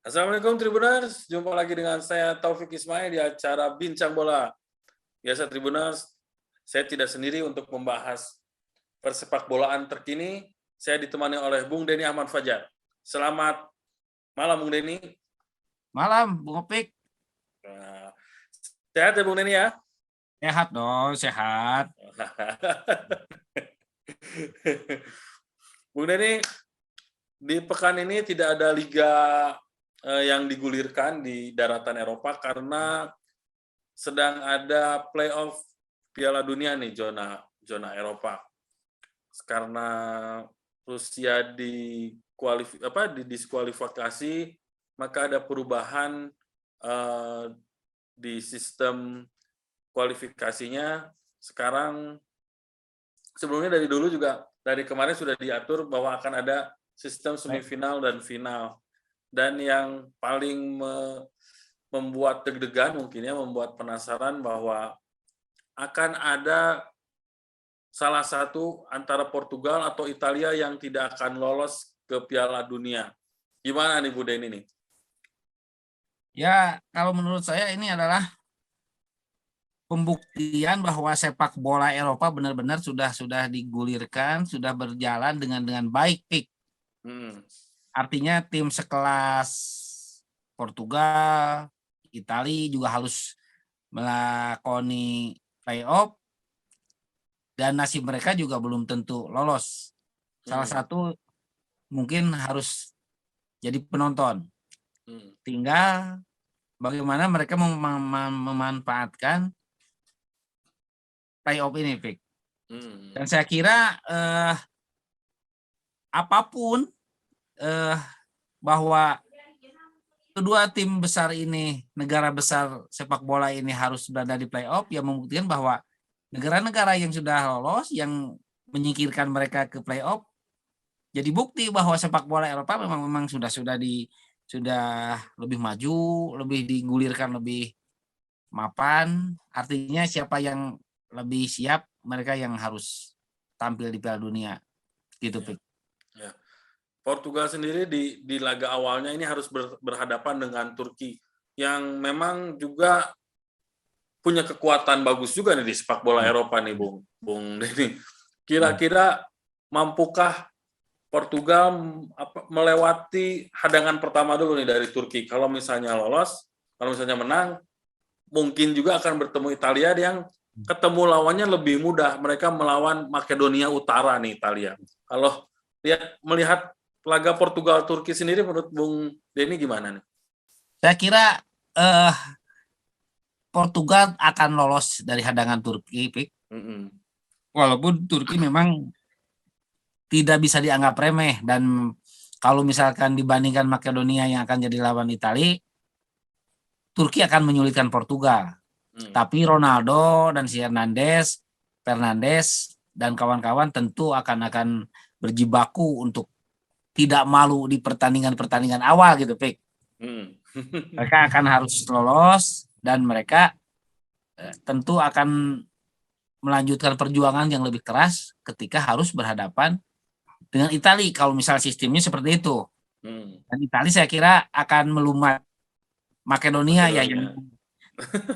Assalamualaikum Tribuners, jumpa lagi dengan saya Taufik Ismail di acara Bincang Bola. Biasa Tribuners, saya tidak sendiri untuk membahas persepak bolaan terkini. Saya ditemani oleh Bung Denny Ahmad Fajar. Selamat malam Bung Denny. Malam, Bung Opik. Nah, sehat ya Bung Denny ya? Sehat dong, sehat. Bung Denny, di pekan ini tidak ada liga yang digulirkan di daratan Eropa karena sedang ada playoff Piala Dunia nih zona Eropa. Karena Rusia didiskualifikasi, maka ada perubahan di sistem kualifikasinya. Sekarang sebelumnya dari dulu juga dari kemarin sudah diatur bahwa akan ada sistem semifinal dan final. Dan yang paling membuat deg-degan mungkin ya, membuat penasaran bahwa akan ada salah satu antara Portugal atau Italia yang tidak akan lolos ke Piala Dunia. Gimana nih Bu Denny nih? Ya, kalau menurut saya ini adalah pembuktian bahwa sepak bola Eropa benar-benar sudah digulirkan, sudah berjalan dengan baik, Pik. Artinya tim sekelas Portugal, Italia juga harus melakoni playoff dan nasib mereka juga belum tentu lolos. Salah satu mungkin harus jadi penonton. Tinggal bagaimana mereka memanfaatkan playoff ini, Pik. Dan saya kira apapun bahwa kedua tim besar ini, negara besar sepak bola ini harus berada di playoff, yang membuktikan bahwa negara-negara yang sudah lolos, yang menyingkirkan mereka ke playoff, jadi bukti bahwa sepak bola Eropa memang sudah lebih maju, lebih digulirkan, lebih mapan. Artinya siapa yang lebih siap, mereka yang harus tampil di Piala Dunia. Gitu, Pik. Ya. Portugal sendiri di laga awalnya ini harus berhadapan dengan Turki yang memang juga punya kekuatan bagus juga nih di sepak bola Eropa nih Bung Denny. Kira-kira mampukah Portugal melewati hadangan pertama dulu nih dari Turki? Kalau misalnya lolos, kalau misalnya menang, mungkin juga akan bertemu Italia yang ketemu lawannya lebih mudah. Mereka melawan Makedonia Utara nih Italia. Kalau melihat laga Portugal-Turki sendiri menurut Bung Denny gimana nih? Saya kira Portugal akan lolos dari hadangan Turki, Pik. Walaupun Turki memang tidak bisa dianggap remeh, dan kalau misalkan dibandingkan Makedonia yang akan jadi lawan Italia, Turki akan menyulitkan Portugal. Tapi Ronaldo dan si Fernandes dan kawan-kawan tentu akan berjibaku untuk tidak malu di pertandingan awal gitu, Pik. Mereka akan harus lolos dan mereka tentu akan melanjutkan perjuangan yang lebih keras ketika harus berhadapan dengan Italia kalau misal sistemnya seperti itu. Dan Italia saya kira akan melumat Makedonia ya, yang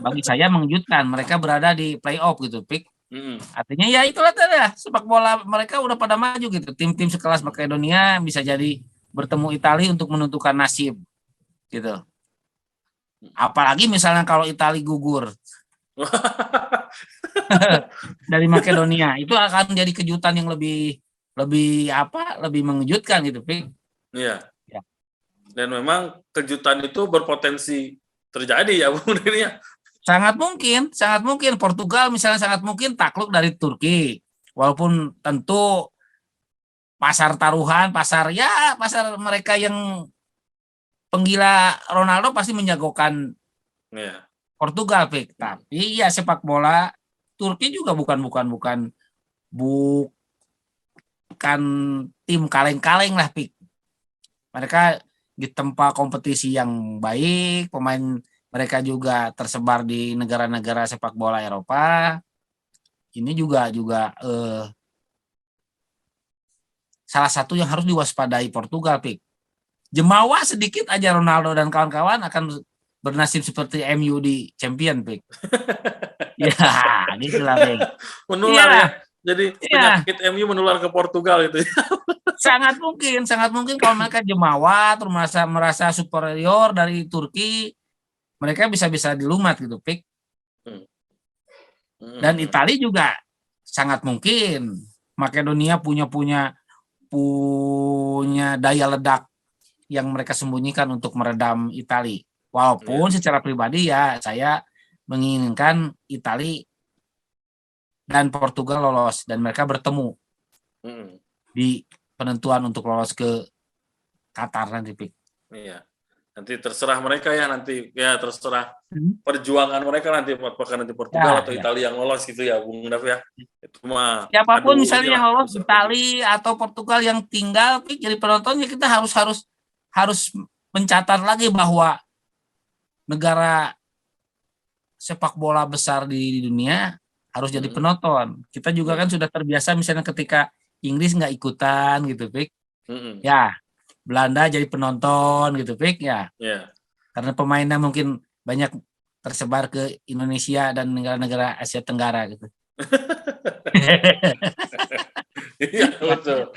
bagi saya mengejutkan. Mereka berada di playoff gitu, Pik. Artinya ya itulah tadi, sepak bola mereka udah pada maju gitu. Tim-tim sekelas Makedonia bisa jadi bertemu Italia untuk menentukan nasib gitu. Apalagi misalnya kalau Italia gugur dari Makedonia, itu akan jadi kejutan yang lebih mengejutkan gitu, Pik. Iya. Ya. Dan memang kejutan itu berpotensi terjadi ya, Bung Denny. Sangat mungkin Portugal misalnya sangat mungkin takluk dari Turki. Walaupun tentu pasar mereka yang penggila Ronaldo pasti menjagokan Portugal, Pik. Tapi ya sepak bola Turki juga bukan tim kaleng-kaleng lah, Pik. Mereka ditempa kompetisi yang baik, pemain mereka juga tersebar di negara-negara sepak bola Eropa. Ini juga salah satu yang harus diwaspadai Portugal, Pik. Jemawa sedikit aja Ronaldo dan kawan-kawan akan bernasib seperti MU di champion, Pik. Ya, gitulah, Pik. Menular Iya, ya. Jadi iya. penyakit MU menular ke Portugal itu. Sangat mungkin kalau mereka jemawa terus merasa superior dari Turki, mereka bisa dilumat gitu, Pik. Dan Italia juga sangat mungkin Makedonia punya daya ledak yang mereka sembunyikan untuk meredam Italia. Walaupun secara pribadi ya saya menginginkan Italia dan Portugal lolos dan mereka bertemu di penentuan untuk lolos ke Qatar nanti, Pik. Iya. Nanti terserah mereka ya, nanti ya terserah perjuangan mereka nanti apakah nanti Portugal atau Italia yang lolos gitu ya, Bung Dav ya. Itu mah siapapun misalnya yang lolos strategi. Italia atau Portugal yang tinggal, Pik, jadi penontonnya kita harus mencatat lagi bahwa negara sepak bola besar di dunia harus jadi penonton. Kita juga kan sudah terbiasa misalnya ketika Inggris nggak ikutan gitu, Pik. Ya, Belanda jadi penonton gitu, Pik, ya. Karena pemainnya mungkin banyak tersebar ke Indonesia dan negara-negara Asia Tenggara gitu. Iya, betul.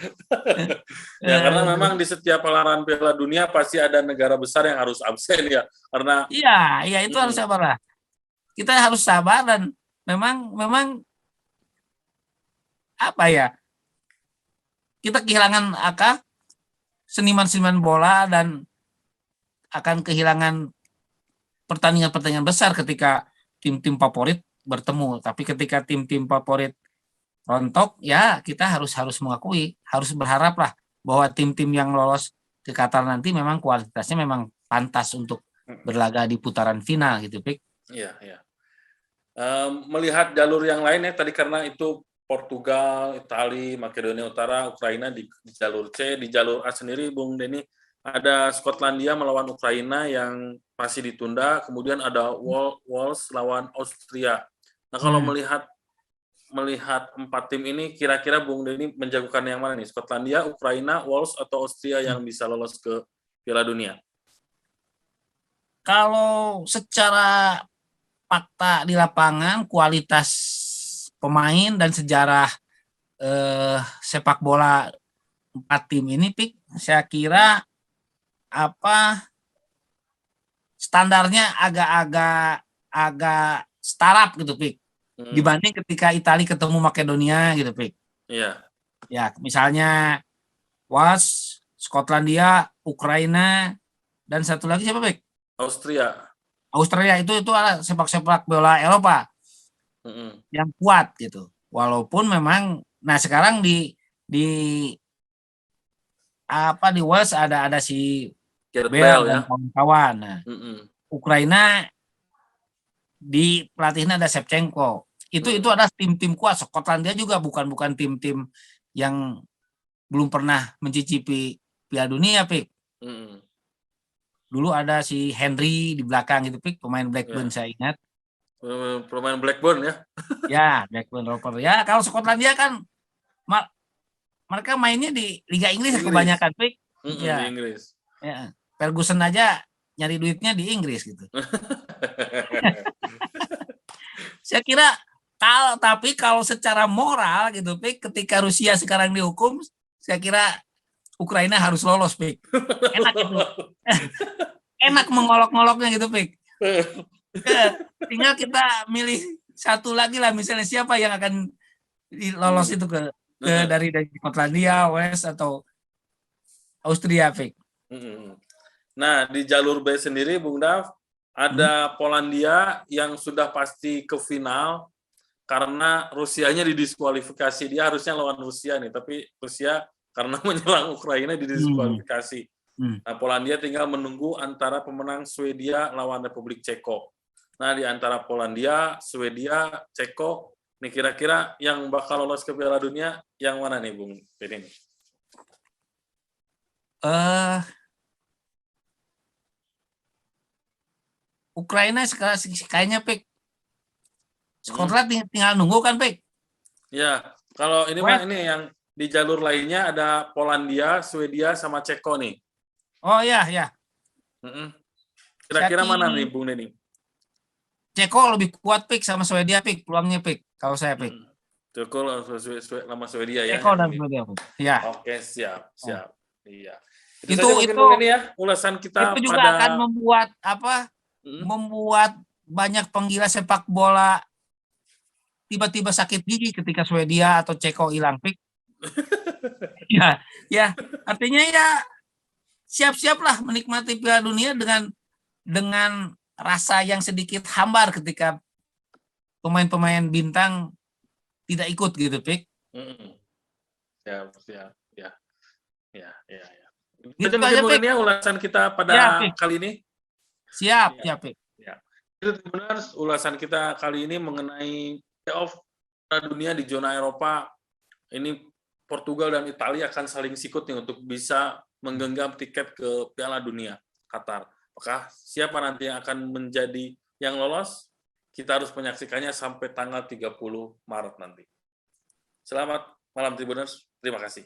Ya, karena memang di setiap gelaran Piala Dunia pasti ada negara besar yang harus absen ya, karena iya itu harus sabar lah. Kita harus sabar dan memang apa ya? Kita kehilangan seniman-seniman bola dan akan kehilangan pertandingan-pertandingan besar ketika tim-tim favorit bertemu. Tapi ketika tim-tim favorit rontok, ya kita harus mengakui, harus berharap lah bahwa tim-tim yang lolos ke Qatar nanti memang kualitasnya memang pantas untuk berlaga di putaran final gitu, Pik. Iya. Melihat jalur yang lain ya tadi karena itu Portugal, Italia, Makedonia Utara, Ukraina di jalur C, di jalur A sendiri, Bung Denny, ada Skotlandia melawan Ukraina yang masih ditunda, kemudian ada Wales lawan Austria. Nah, kalau melihat 4 tim ini, kira-kira Bung Denny menjagokan yang mana nih? Skotlandia, Ukraina, Wales, atau Austria yang bisa lolos ke Piala Dunia? Kalau secara fakta di lapangan, kualitas pemain dan sejarah sepak bola 4 tim ini, Pik, saya kira standarnya agak startup gitu, Pik. Dibanding ketika Italia ketemu Makedonia gitu, Pik. Iya. Ya, misalnya Wales, Skotlandia, Ukraina, dan satu lagi siapa, Pik? Austria itu adalah sepak bola Eropa yang kuat gitu. Walaupun memang, nah sekarang di Wales ada si Bell dan kawan-kawan. Nah, Ukraina di pelatihnya ada Shevchenko. Itu ada tim-tim kuat. Skotlandia juga bukan tim-tim yang belum pernah mencicipi Piala Dunia, Pik. Dulu ada si Henry di belakang gitu, Pik, pemain Blackburn saya ingat. Pemain Blackburn ya? Ya, Blackburn Rovers. Ya, kalau Skotlandia kan mereka mainnya di Liga Inggris. Kebanyakan, Pik. Ya. Di Inggris. Ya. Ferguson aja nyari duitnya di Inggris gitu. Saya kira kalau secara moral gitu, Pik, ketika Rusia sekarang dihukum, saya kira Ukraina harus lolos, Pik. Enak itu. Enak mengolok-ngoloknya gitu, Pik. Tinggal kita milih satu lagi lah, misalnya siapa yang akan lolos itu ke dari Skotlandia, Wales atau Austria, Pik. Nah, di jalur B sendiri, Bung Dav, ada Polandia yang sudah pasti ke final karena Rusianya didiskualifikasi. Dia harusnya lawan Rusia nih, tapi Rusia karena menyerang Ukraina didiskualifikasi. Nah, Polandia tinggal menunggu antara pemenang Swedia lawan Republik Ceko. Nah, di antara Polandia, Swedia, Ceko, nih kira-kira yang bakal lolos ke Piala Dunia yang mana nih, Bung Denny? Ukraina sekarang kayaknya, Pik. Skotland tinggal nunggu kan, Pik? Ya, kalau ini mah ini yang di jalur lainnya ada Polandia, Swedia, sama Ceko nih. Oh ya, ya. Kira-kira mana nih Bung Neni? Ceko lebih kuat Pik sama Swedia Pik, peluangnya Pik. Kalau saya Pik. Ceko sama Swedia ya. Ceko dan Swedia Pik. Ya. Oke, siap. Iya. Itu saja mungkin Bung Neni ya ulasan kita itu juga pada akan membuat membuat banyak penggila sepak bola tiba-tiba sakit gigi ketika Swedia atau Ceko hilang Pik. ya, artinya ya siap-siaplah menikmati Piala Dunia dengan rasa yang sedikit hambar ketika pemain-pemain bintang tidak ikut gitu, Pik. Siap. Ya. Gitu mungkin aja, Bung Pik. Neni ulasan kita pada Ya, Pik. kali ini. Siap, ya, Pik. Ya. Itu benar ulasan kita kali ini mengenai playoff Piala Dunia di zona Eropa. Ini Portugal dan Italia akan saling sikut nih untuk bisa menggenggam tiket ke Piala Dunia Qatar. Apakah siapa nanti yang akan menjadi yang lolos? Kita harus menyaksikannya sampai tanggal 30 Maret nanti. Selamat malam Tribuners, terima kasih.